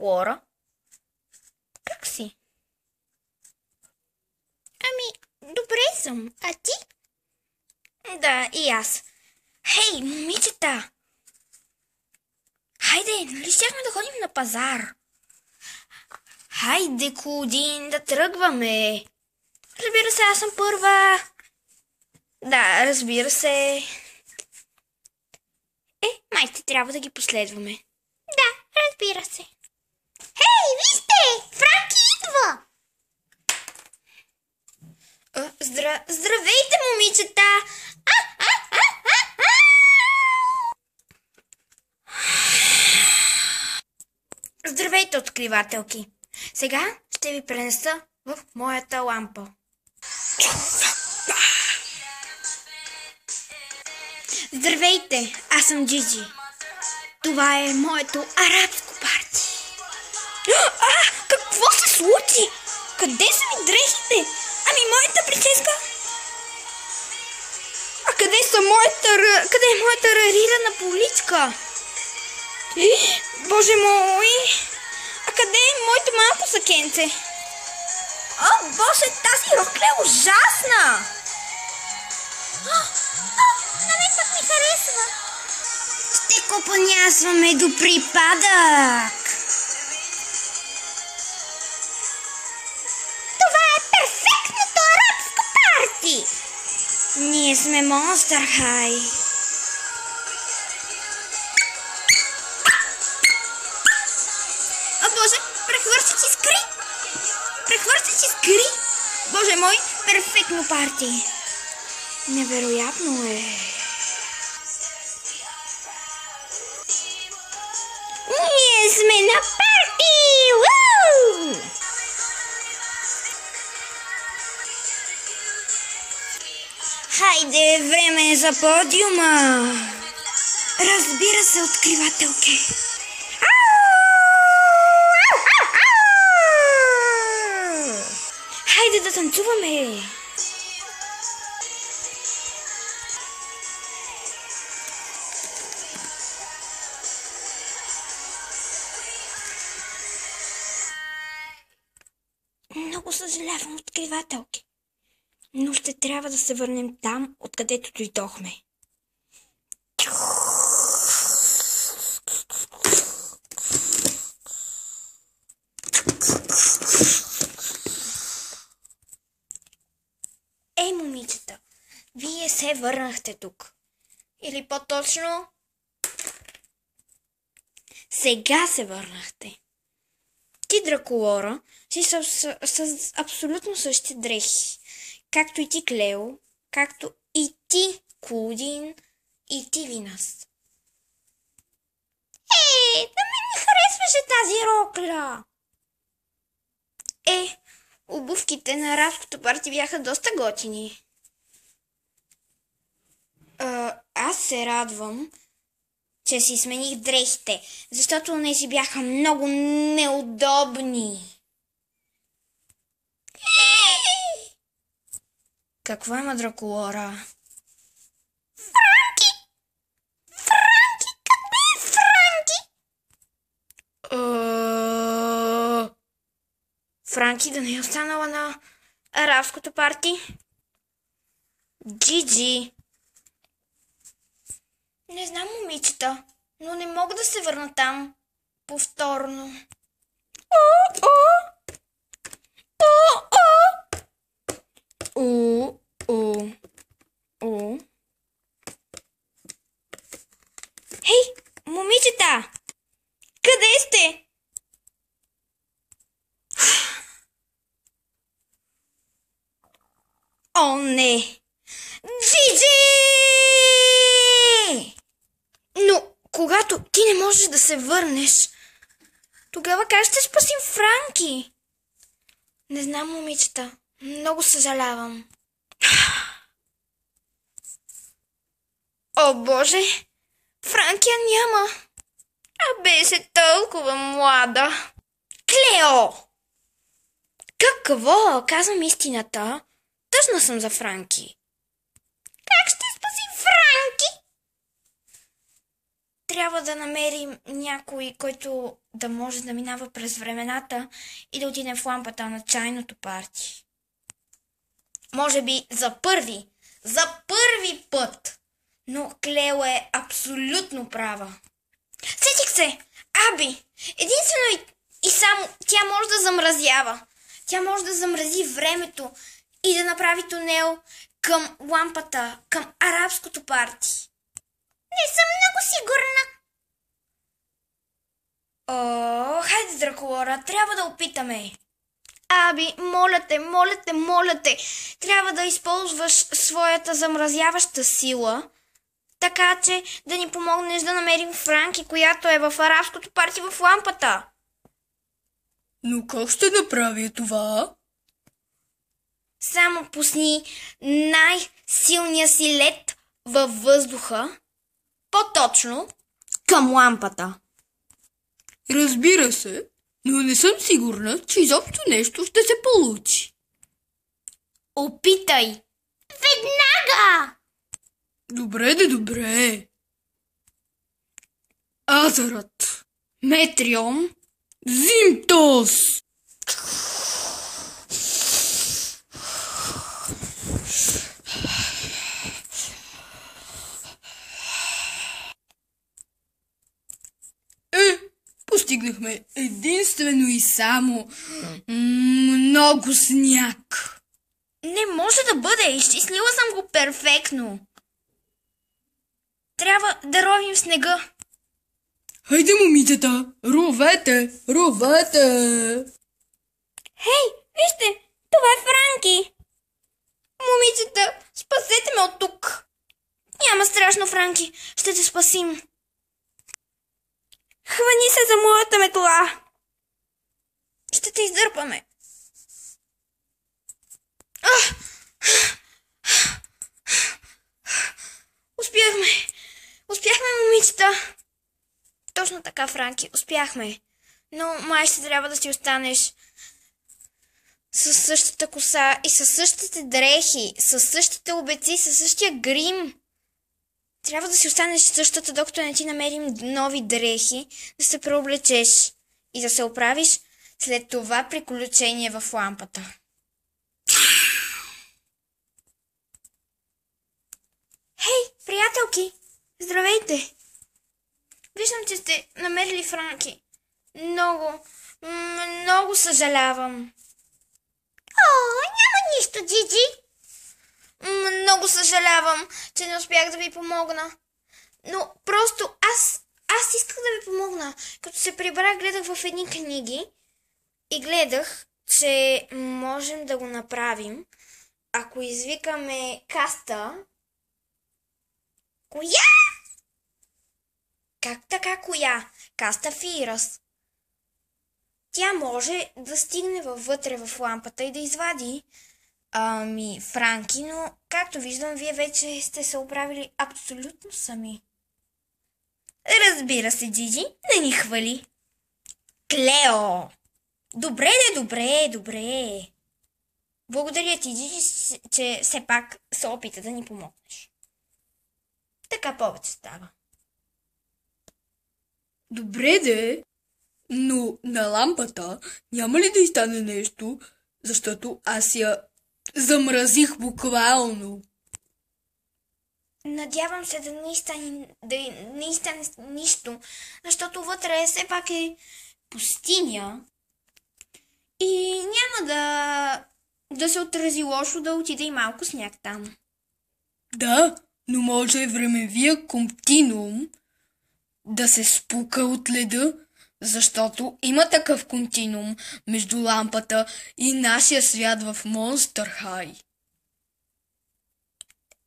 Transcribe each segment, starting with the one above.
Лора. Как си? Добре съм. А ти? Да, и аз. Хей, момичета! Хайде, нали щяхме да ходим на пазар? Хайде, Клодин, да тръгваме. Разбира се, аз съм първа. Да, разбира се. Май ще трябва да ги последваме. Да, разбира се. Хей, вижте! Франки идва! Здравейте, момичета! Здравейте, откривателки! Сега ще ви пренеса в моята лампа. Здравейте, аз съм Джиджи. Това е моето арабско парти. Какво се случи? Къде са ми дрехите? Моята прическа? Къде е моята рарирана поличка? Боже мой! Къде е моето малко сакенце? Боже, тази рокля е ужасна! На мен пък ми харесва. Ще копанясваме до припадък. Това е перфектното арабско парти. Ние сме Monster High. Боже, прехвърчи скри. Боже мой, перфектно парти. Невероятно е. Ние сме на парти! Уу! Хайде, време е за подиума. Разбира се, откривателки. Хайде да танцуваме. Много съжалявам, откривателки, но ще трябва да се върнем там, откъдето дойдохме. Момичета, вие се върнахте тук. Или по-точно, сега се върнахте. Ти, Дракулора, си с абсолютно същите дрехи. Както и ти, Клео, както и ти, Клодин, и ти, Винас. Да мен ми харесваше тази рокля. Обувките на арабското парти бяха доста готини. Аз се радвам, че си смених дрехите, защото онези бяха много неудобни. Какво има, Дракулора? Франки! Къде е Франки? Франки да не е останала на арабското парти? Джиджи! Не знам, момичета, но не мога да се върна там повторно. Хей, момичета! Къде сте? О, не! Джиджи! Но когато ти не можеш да се върнеш, тогава как ще спасим Франки? Не знам, момичета. Много съжалявам. О, Боже! Франки я няма. Беше толкова млада. Клео! Какво? Казвам истината. Тъжна съм за Франки. Как ще спасим Франки? трябва да намерим някой, който да може да минава през времената и да отиде в лампата на чайното парти. Може би за първи път. Но Клео е абсолютно права. Сетих се! Аби! Единствено и само тя може да замразява. Тя може да замрази времето и да направи тунел към лампата, към арабското парти. Не съм много сигурна. Хайде, Драколора, трябва да опитаме. Аби, моля те, трябва да използваш своята замразяваща сила, така че да ни помогнеш да намерим Франки, която е в арабското парти в лампата. Но как ще направя това? Само пусни най-силния си лед във въздуха, по-точно към лампата. Разбира се, но не съм сигурна, че изобщо нещо ще се получи. Опитай! Веднага! Добре. Азарат. Метрион. Зимтос. Постигнахме единствено и само много сняг. Не може да бъде. Изчислила съм го перфектно. Трябва да ровим в снега. Хайде, момичета, ровете! Хей, вижте, това е Франки. Момичета, спасете ме от тук. Няма страшно, Франки, ще те спасим. Хвани се за моята метла. Ще те издърпаме. Успяхме, момичета. Точно така, Франки, успяхме. Но май ще трябва да си останеш със същата коса и със същите дрехи, със същите обеци, със същия грим. Трябва да си останеш същата, докато не ти намерим нови дрехи, да се преоблечеш и да се оправиш след това приключение в лампата. Хей, приятелки! Здравейте! Виждам, че сте намерили Франки. Много съжалявам. Няма нищо, Джиджи. Много съжалявам, че не успях да ви помогна. Но просто аз исках да ви помогна. Като се прибрах, гледах в едни книги и гледах, че можем да го направим, ако извикаме Каста. Коя? Как така коя? Каста Фирас. Тя може да стигне вътре в лампата и да извади Франки, но както виждам, вие вече сте се оправили абсолютно сами. Разбира се, Джиджи, не ни хвали. Клео! Добре. Благодаря ти, Джиджи, че все пак се опита да ни помогнеш. Така повече става. Добре, но на лампата няма ли да й стане нещо, защото аз я замразих буквално. Надявам се да не стане нищо, защото вътре все пак е пустиня и няма да се отрази лошо да отиде и малко сняг там. Да, но може времевия континуум да се спука от леда, защото има такъв континуум между лампата и нашия свят в Monster High.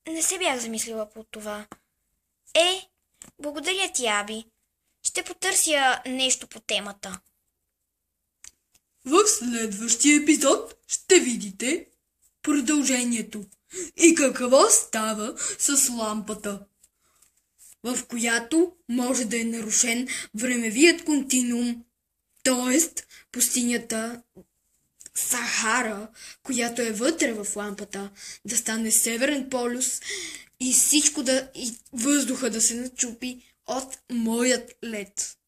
Не се бях замислила по това. Благодаря ти, Аби. Ще потърся нещо по темата. В следващия епизод ще видите продължението и какво става с лампата, в която може да е нарушен времевият континуум, т.е. пустинята Сахара, която е вътре в лампата, да стане Северен полюс и всичко и въздуха да се начупи от моят лед.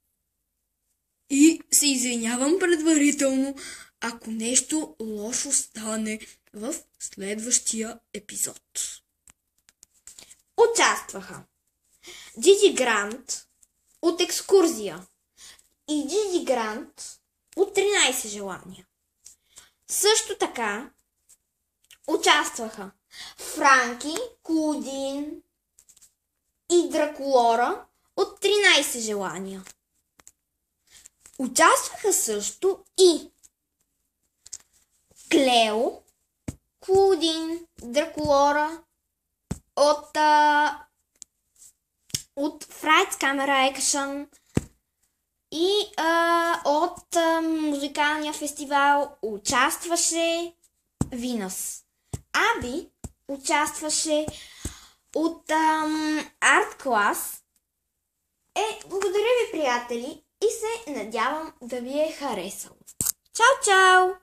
И се извинявам предварително, ако нещо лошо стане в следващия епизод. Участваха Джиджи Грант от екскурзия и Джиджи Грант от 13 желания. Също така участваха Франки, Клодин и Дракулора от 13 желания. Участваха също и Клео, Клодин, Дракулора от Frights Camera Action и от музикалния фестивал участваше Винас. Аби участваше от арт клас. Благодаря ви, приятели, и се надявам да ви е харесало. Чао, чао!